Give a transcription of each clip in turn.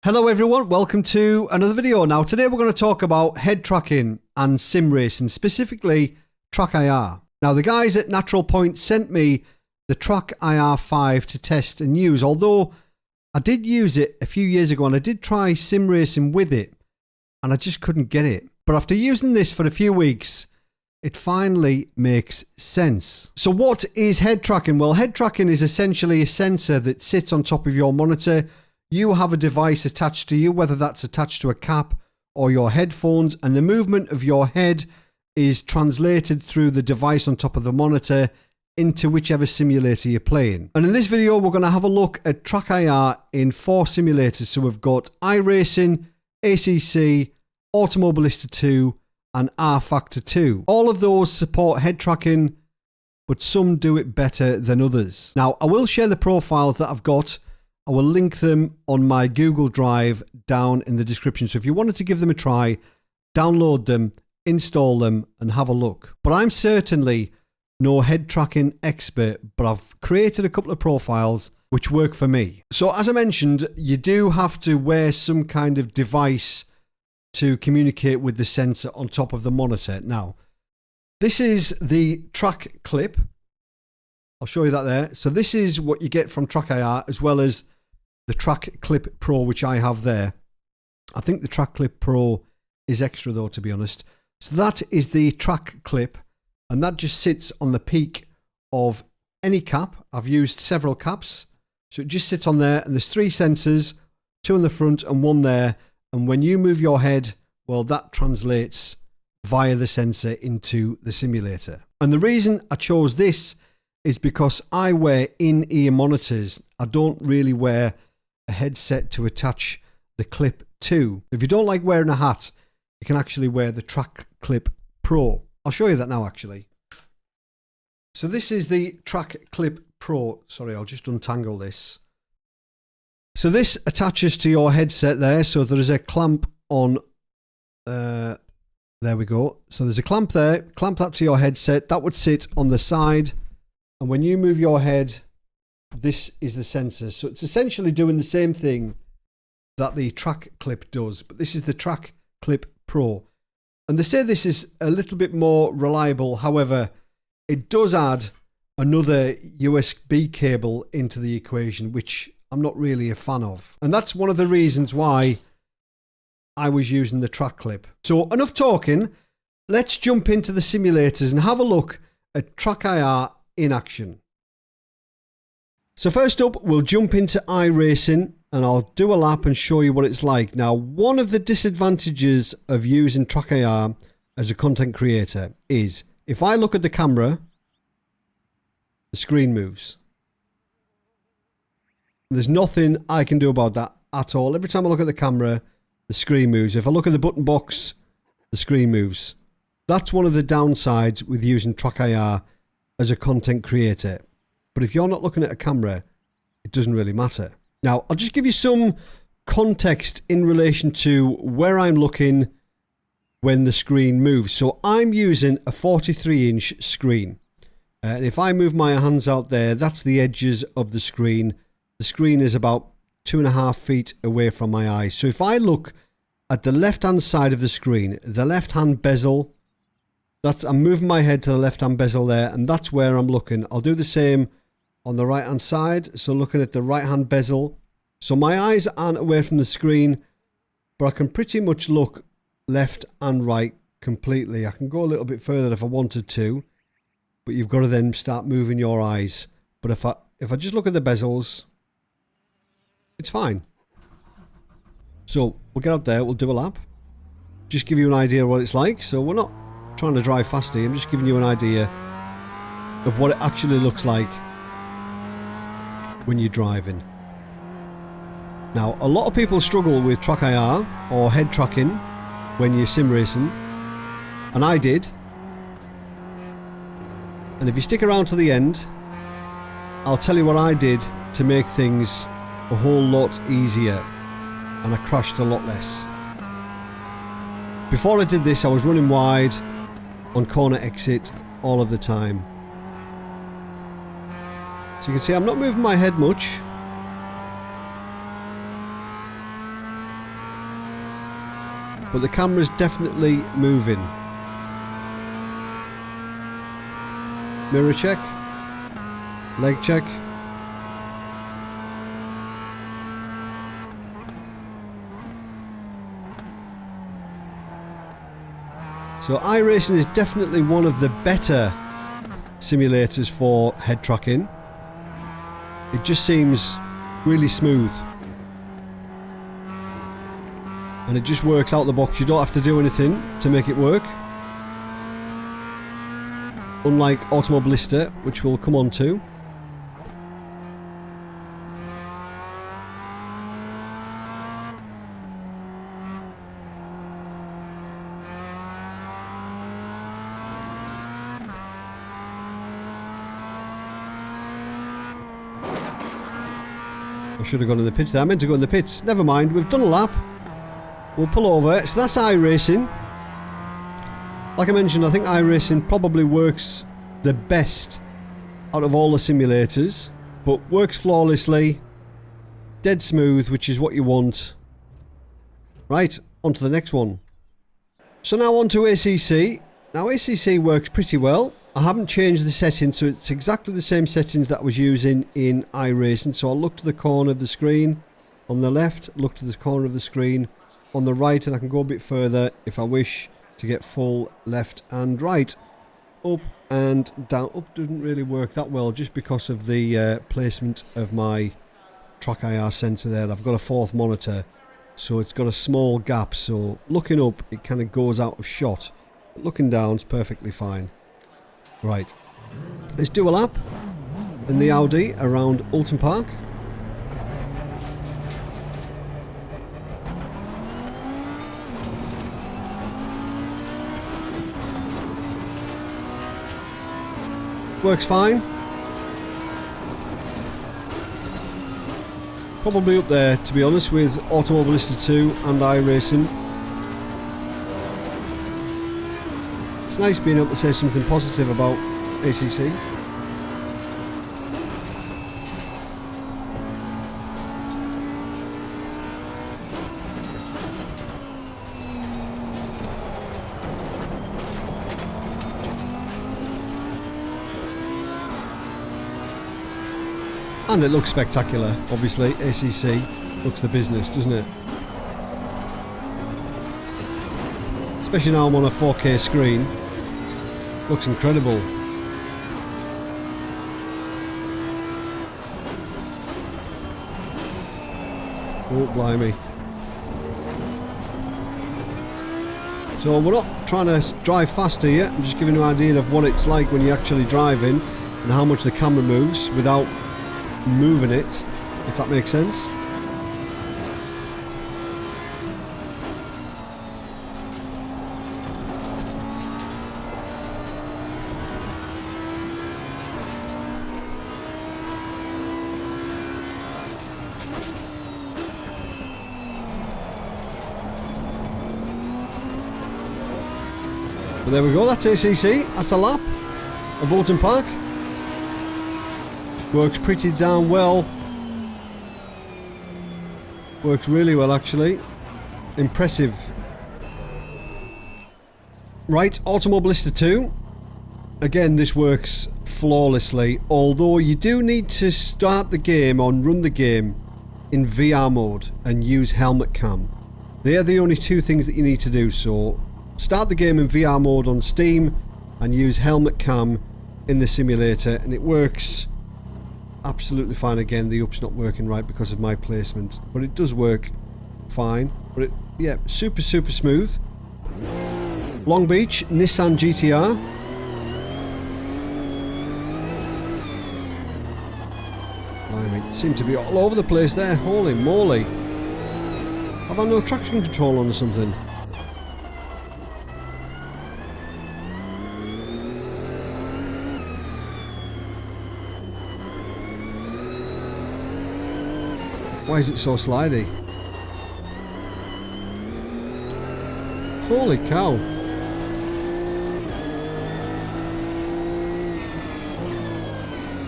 Hello everyone, welcome to another video. Now today we're going to talk about head tracking and sim racing, specifically TrackIR. Now the guys at NaturalPoint sent me the TrackIR 5 to test and use, although I did use it a few years ago and I did try sim racing with it and I just couldn't get it. But after using this for a few weeks, it finally makes sense. So what is head tracking? Well, head tracking is essentially a sensor that sits on top of your monitor. You have a device attached to you, whether that's attached to a cap or your headphones, and the movement of your head is translated through the device on top of the monitor into whichever simulator you're playing. And in this video, we're going to have a look at TrackIR in 4 simulators. So we've got iRacing, ACC, Automobilista 2, and R Factor 2. All of those support head tracking, but some do it better than others. Now, I will share the profiles that I've got. I will link them on my Google Drive down in the description. So if you wanted to give them a try, download them, install them, and have a look. But I'm certainly no head tracking expert, but I've created a couple of profiles which work for me. So as I mentioned, you do have to wear some kind of device to communicate with the sensor on top of the monitor. Now, this is the track clip. I'll show you that there. So this is what you get from TrackIR, as well as the Track Clip Pro, which I have there. I think the Track Clip Pro is extra though, to be honest. So that is the track clip, and that just sits on the peak of any cap. I've used several caps. So it just sits on there, and there's 3 sensors, 2 in the front and 1 there. And when you move your head, well, that translates via the sensor into the simulator. And the reason I chose this is because I wear in-ear monitors. I don't really wear a headset to attach the clip to. If you don't like wearing a hat, you can actually wear the Track Clip Pro. I'll show you that now, actually. So this is the Track Clip Pro. Sorry, I'll just untangle this. So this attaches to your headset there. So there is a clamp on, there we go. So there's a clamp there, clamp that to your headset. That would sit on the side. And when you move your head, this is the sensor. So it's essentially doing the same thing that the Track Clip does, but this is the Track Clip Pro. And they say this is a little bit more reliable. However, it does add another USB cable into the equation, which I'm not really a fan of. And that's one of the reasons why I was using the Track Clip. So enough talking. Let's jump into the simulators and have a look at TrackIR in action. So first up, we'll jump into iRacing and I'll do a lap and show you what it's like. Now, one of the disadvantages of using TrackIR as a content creator is if I look at the camera, the screen moves. There's nothing I can do about that at all. Every time I look at the camera, the screen moves. If I look at the button box, the screen moves. That's one of the downsides with using TrackIR as a content creator. But if you're not looking at a camera, it doesn't really matter. Now, I'll just give you some context in relation to where I'm looking when the screen moves. So I'm using a 43-inch screen. And if I move my hands out there, that's the edges of the screen. The screen is about 2.5 feet away from my eyes. So if I look at the left-hand side of the screen, the left-hand bezel, I'm moving my head to the left-hand bezel there, and that's where I'm looking. I'll do the same on the right-hand side. So looking at the right-hand bezel. So my eyes aren't away from the screen, but I can pretty much look left and right completely. I can go a little bit further if I wanted to, but you've got to then start moving your eyes. But if I just look at the bezels, it's fine. So we'll get up there, we'll do a lap. Just give you an idea of what it's like. So we're not trying to drive fast here, I'm just giving you an idea of what it actually looks like when you're driving. Now, a lot of people struggle with TrackIR or head tracking when you're sim racing, and I did. And if you stick around to the end, I'll tell you what I did to make things a whole lot easier, and I crashed a lot less. Before I did this, I was running wide on corner exit all of the time. So you can see I'm not moving my head much. but the camera's definitely moving. Mirror check. Leg check. So iRacing is definitely one of the better simulators for head tracking. It just seems really smooth. And it just works out the box. You don't have to do anything to make it work. Unlike Automobilista, which we'll come on to. I should have gone in the pits there. I meant to go in the pits. Never mind, we've done a lap. We'll pull over. So that's iRacing. Like I mentioned, I think iRacing probably works the best out of all the simulators, but works flawlessly, dead smooth, which is what you want. Right, on to the next one. So now on to ACC. Now ACC works pretty well. I haven't changed the settings, so it's exactly the same settings that I was using in iRacing. So I'll look to the corner of the screen on the left, look to the corner of the screen on the right, and I can go a bit further if I wish to get full left and right. Up and down. Up doesn't really work that well just because of the placement of my TrackIR sensor there. I've got a fourth monitor, so it's got a small gap, so looking up it kind of goes out of shot. But looking down is perfectly fine. Right, let's do a lap in the Audi around Alton Park. Works fine. Probably up there, to be honest, with Automobilista 2 and iRacing. It's nice being able to say something positive about ACC. And it looks spectacular, obviously. ACC looks the business, doesn't it? Especially now I'm on a 4K screen. Looks incredible. Oh, blimey. So we're not trying to drive faster yet. I'm just giving you an idea of what it's like when you're actually driving and how much the camera moves without moving it, if that makes sense. But there we go, that's ACC, that's a lap of Alton Park. Works pretty damn well. Works really well, actually. Impressive. Right, Automobilista 2. Again, this works flawlessly, although you do need to start the game or run the game in VR mode and use helmet cam. They are the only two things that you need to do, so start the game in VR mode on Steam and use helmet cam in the simulator, and it works absolutely fine. Again, the up's not working right because of my placement, but it does work fine. But it, yeah, super smooth. Long Beach, Nissan GTR. Blimey, seem to be all over the place there. Holy moly. Have I no traction control on or something? Why is it so slidey? Holy cow.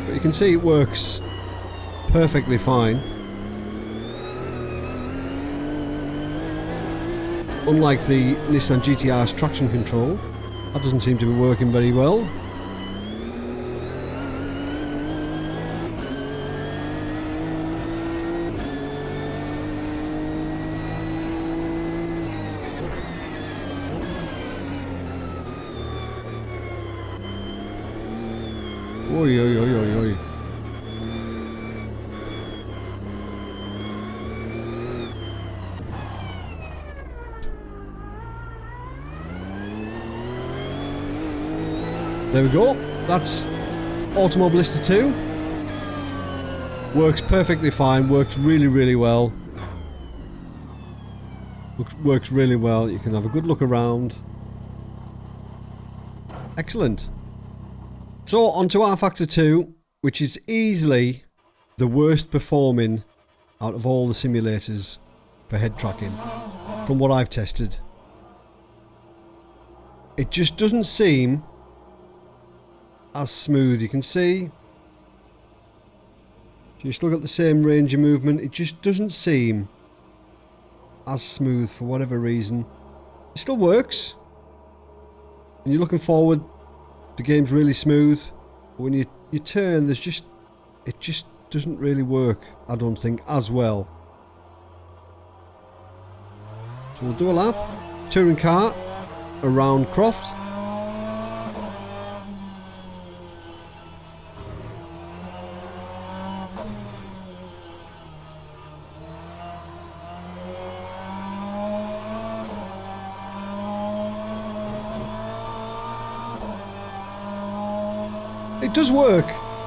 But you can see it works perfectly fine. unlike the Nissan GTR's traction control. That doesn't seem to be working very well. Oi, oi, oi, oi, oi. There we go. That's Automobilista 2. Works perfectly fine. Works really, really well. Works really well. You can have a good look around. Excellent. So on to rFactor 2, which is easily the worst performing out of all the simulators for head tracking, from what I've tested. It just doesn't seem as smooth. You can see, you still got the same range of movement. It just doesn't seem as smooth for whatever reason. It still works. When you're looking forward, the game's really smooth. But when you turn, it just doesn't really work, I don't think, as well. So we'll do a lap, touring car around Croft. It does work.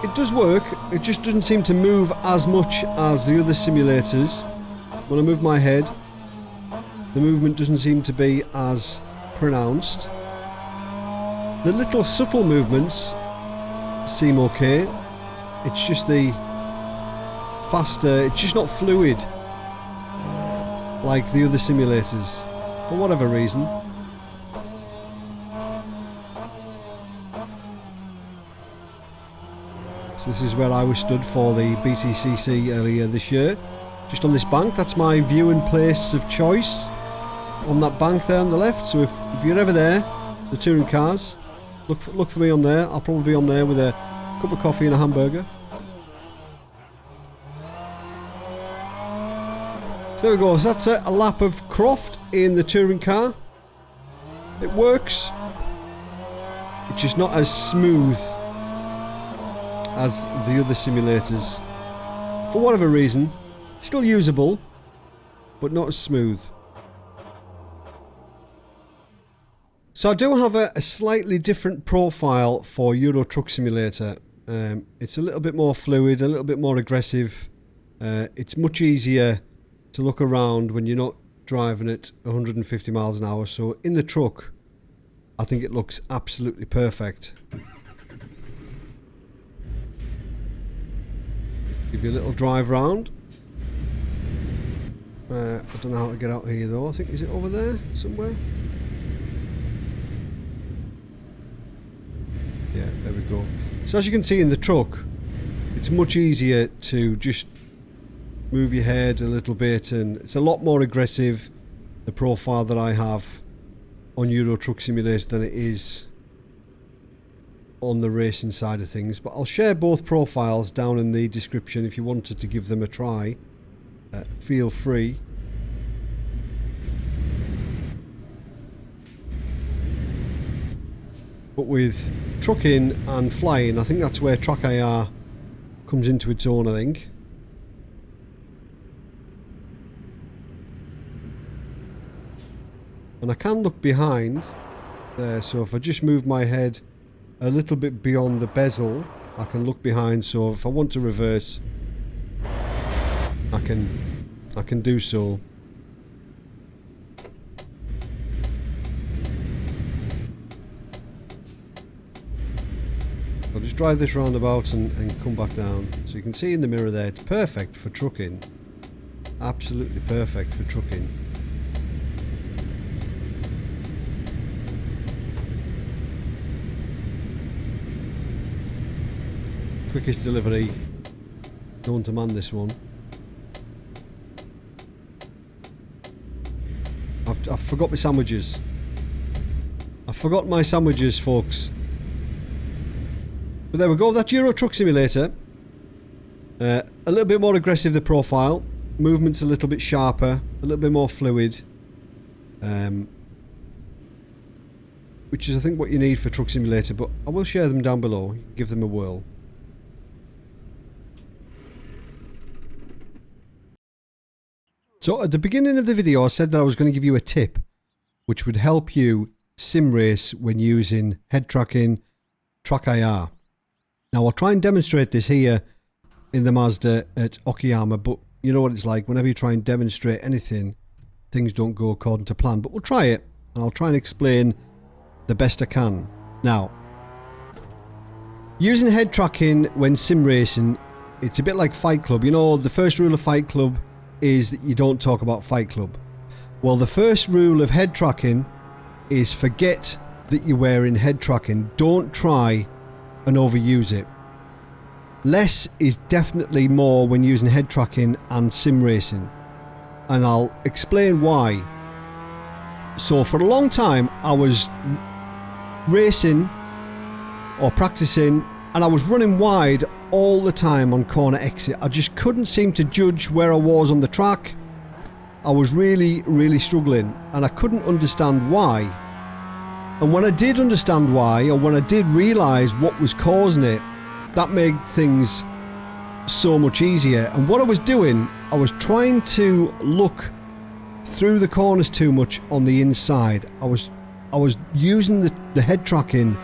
It does work. It just doesn't seem to move as much as the other simulators. When I move my head, the movement doesn't seem to be as pronounced. The little subtle movements seem okay. It's just the faster, it's just not fluid like the other simulators, for whatever reason. This is where I was stood for the BTCC earlier this year. Just on this bank, that's my viewing place of choice. On that bank there on the left. So if you're ever there, the touring cars, look for me on there. I'll probably be on there with a cup of coffee and a hamburger. So there we go. So that's a lap of Croft in the touring car. It works. It's just not as smooth as the other simulators. For whatever reason, still usable, but not as smooth. So I do have a slightly different profile for Euro Truck Simulator. It's a little bit more fluid, a little bit more aggressive. It's much easier to look around when you're not driving at 150 miles an hour. So in the truck, I think it looks absolutely perfect. Give you a little drive round. I don't know how to get out here though. I think, is it over there somewhere? Yeah, there we go. So as you can see in the truck, it's much easier to just move your head a little bit, and it's a lot more aggressive, the profile that I have on Euro Truck Simulator, than it is on the racing side of things. But I'll share both profiles down in the description if you wanted to give them a try. Feel free. But with trucking and flying, I think that's where TrackIR comes into its own, I think. And I can look behind there, so if I just move my head a little bit beyond the bezel, I can look behind, so if I want to reverse, I can do so. I'll just drive this roundabout and come back down. So you can see in the mirror there, it's perfect for trucking. Absolutely perfect for trucking. Quickest delivery known to man, this one. I forgot my sandwiches. I forgot my sandwiches, folks. But there we go, that's Euro Truck Simulator. A little bit more aggressive, the profile. Movement's a little bit sharper, a little bit more fluid. Which is, I think, what you need for Truck Simulator, but I will share them down below. Give them a whirl. So at the beginning of the video, I said that I was going to give you a tip which would help you sim race when using head tracking, TrackIR. Now I'll try and demonstrate this here in the Mazda at Okayama, but you know what it's like, whenever you try and demonstrate anything, things don't go according to plan. But we'll try it, and I'll try and explain the best I can. Now, using head tracking when sim racing, it's a bit like Fight Club. You know, the first rule of Fight Club is that you don't talk about Fight Club. Well, the first rule of head tracking is forget that you're wearing head tracking. Don't try and overuse it. Less is definitely more when using head tracking and sim racing, and I'll explain why. So for a long time I was racing or practicing, and I was running wide all the time on corner exit. I just couldn't seem to judge where I was on the track. I was really struggling, and I couldn't understand why. And when I did understand why, or when I did realise what was causing it, that made things so much easier. And what I was doing, I was trying to look through the corners too much on the inside. I was using the head tracking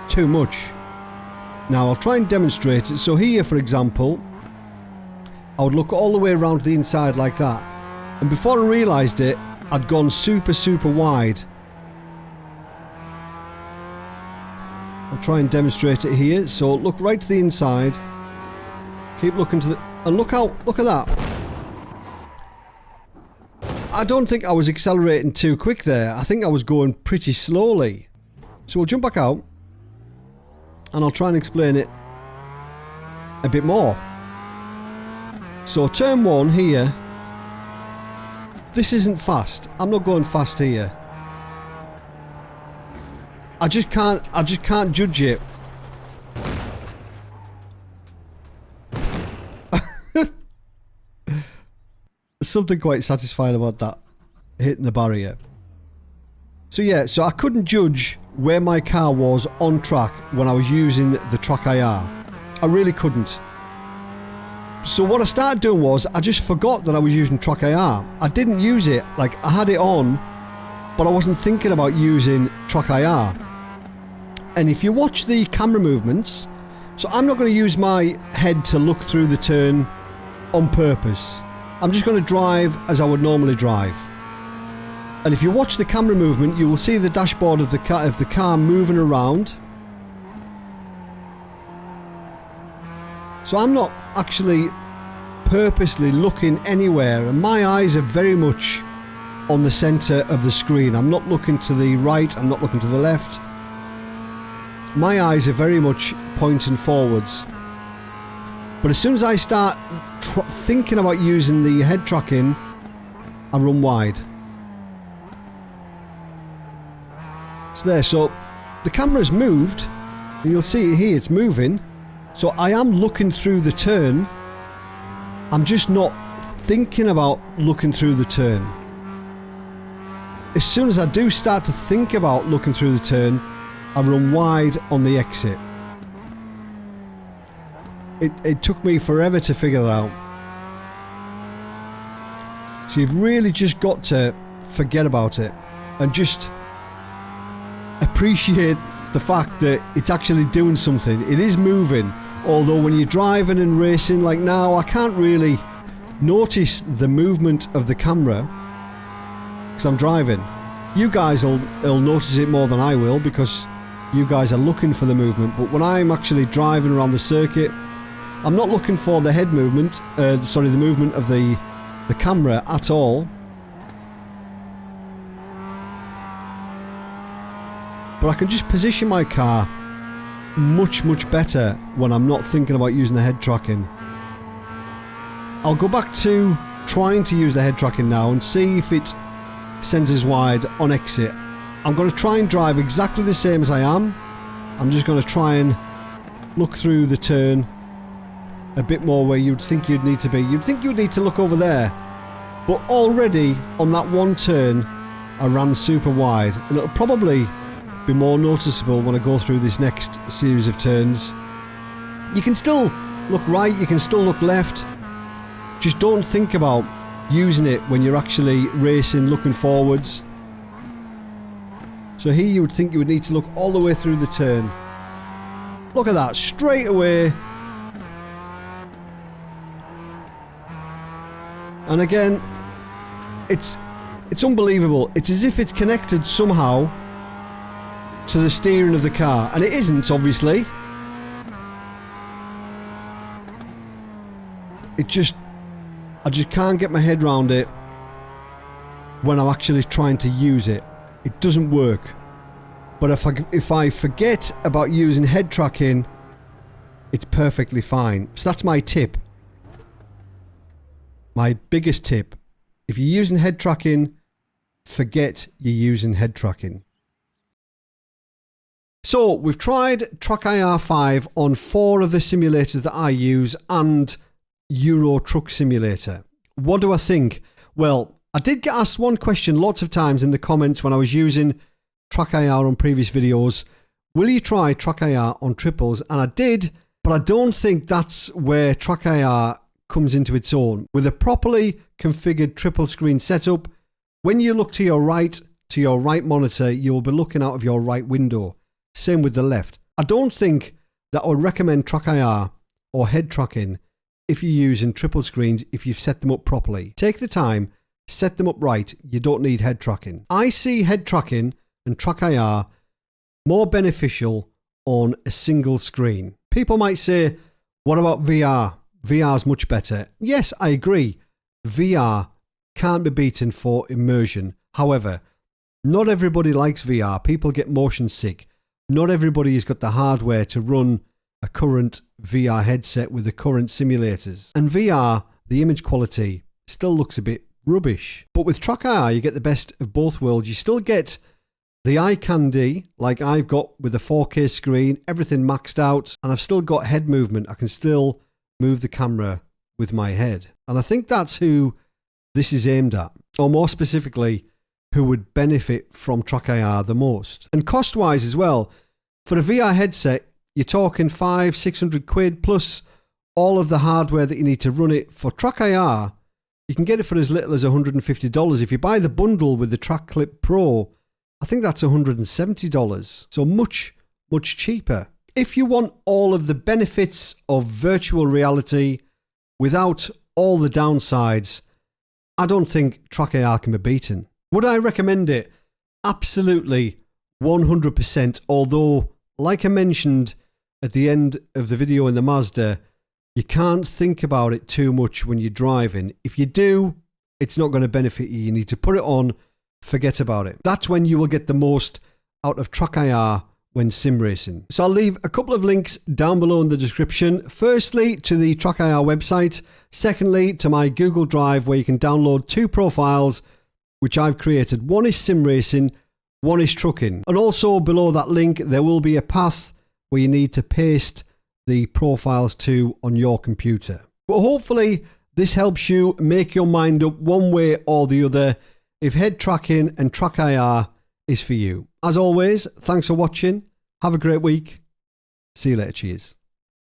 too much. Now I'll try and demonstrate it. So here, for example, I would look all the way around the inside like that, and before I realised it, I'd gone super wide. I'll try and demonstrate it here. So look right to the inside, keep looking to the, and look at that. I don't think I was accelerating too quick there. I think I was going pretty slowly. So we'll jump back out, and I'll try and explain it a bit more. So turn one here, this isn't fast. I'm not going fast here. I just can't judge it. There's something quite satisfying about that, hitting the barrier. So yeah, so I couldn't judge where my car was on track when I was using the TrackIR. I really couldn't. So what I started doing was, I just forgot that I was using TrackIR. I didn't use it, like I had it on, but I wasn't thinking about using TrackIR. And if you watch the camera movements, so I'm not going to use my head to look through the turn on purpose. I'm just going to drive as I would normally drive. And if you watch the camera movement, you will see the dashboard of the car moving around. So I'm not actually purposely looking anywhere, and my eyes are very much on the center of the screen. I'm not looking to the right, I'm not looking to the left. My eyes are very much pointing forwards. But as soon as I start thinking about using the head tracking, I run wide. It's there, so the camera's moved, and you'll see it here, it's moving. So I am looking through the turn. I'm just not thinking about looking through the turn. As soon as I do start to think about looking through the turn, I run wide on the exit. It took me forever to figure that out. So you've really just got to forget about it and just appreciate the fact that it's actually doing something. It is moving. Although when you're driving and racing like now, I can't really notice the movement of the camera because I'm driving. You guys will notice it more than I will because you guys are looking for the movement. But when I'm actually driving around the circuit, I'm not looking for the head movement, the movement of the camera at all. But I can just position my car much better when I'm not thinking about using the head tracking. I'll go back to trying to use the head tracking now and see if it centres wide on exit. I'm going to try and drive exactly the same as I am. I'm just going to try and look through the turn a bit more where you'd think you'd need to be. You'd think you'd need to look over there. But already on that one turn, I ran super wide. And it'll probably be more noticeable when I go through this next series of turns. You can still look right, you can still look left. Just don't think about using it when you're actually racing, looking forwards. So here you would think you would need to look all the way through the turn. Look at that, straight away. And again, it's unbelievable. It's as if it's connected somehow to the steering of the car. And it isn't, obviously. I just can't get my head around it when I'm actually trying to use it. It doesn't work. But if I forget about using head tracking, it's perfectly fine. So that's my tip. My biggest tip. If you're using head tracking, forget you're using head tracking. So we've tried TrackIR 5 on 4 of the simulators that I use and Euro Truck Simulator. What do I think? Well, I did get asked one question lots of times in the comments when I was using TrackIR on previous videos. Will you try TrackIR on triples? And I did, but I don't think that's where TrackIR comes into its own. With a properly configured triple screen setup, when you look to your right monitor, you'll be looking out of your right window. Same with the left. I don't think that I would recommend TrackIR or head tracking if you're using triple screens if you've set them up properly. Take the time, set them up right, you don't need head tracking. I see head tracking and TrackIR more beneficial on a single screen. People might say, what about VR? VR's much better. Yes, I agree. VR can't be beaten for immersion. However, not everybody likes VR. People get motion sick. Not everybody has got the hardware to run a current VR headset with the current simulators. And VR, the image quality still looks a bit rubbish. But with TrackIR, you get the best of both worlds. You still get the eye candy, like I've got with a 4K screen, everything maxed out, and I've still got head movement. I can still move the camera with my head. And I think that's who this is aimed at, or more specifically, who would benefit from TrackIR the most. And cost-wise as well, for a VR headset, you're talking 500-600 quid plus all of the hardware that you need to run it. For TrackIR, you can get it for as little as $150. If you buy the bundle with the TrackClip Pro, I think that's $170. So much, much cheaper. If you want all of the benefits of virtual reality without all the downsides, I don't think TrackIR can be beaten. Would I recommend it? Absolutely, 100%. Although, like I mentioned at the end of the video in the Mazda, you can't think about it too much when you're driving. If you do, it's not going to benefit you. You need to put it on, forget about it. That's when you will get the most out of TrackIR when sim racing. So I'll leave a couple of links down below in the description. Firstly, to the TrackIR website. Secondly, to my Google Drive, where you can download 2 profiles which I've created. One is sim racing, one is trucking. And also below that link, there will be a path where you need to paste the profiles to on your computer. But hopefully this helps you make your mind up one way or the other if head tracking and TrackIR is for you. As always, thanks for watching. Have a great week. See you later. Cheers.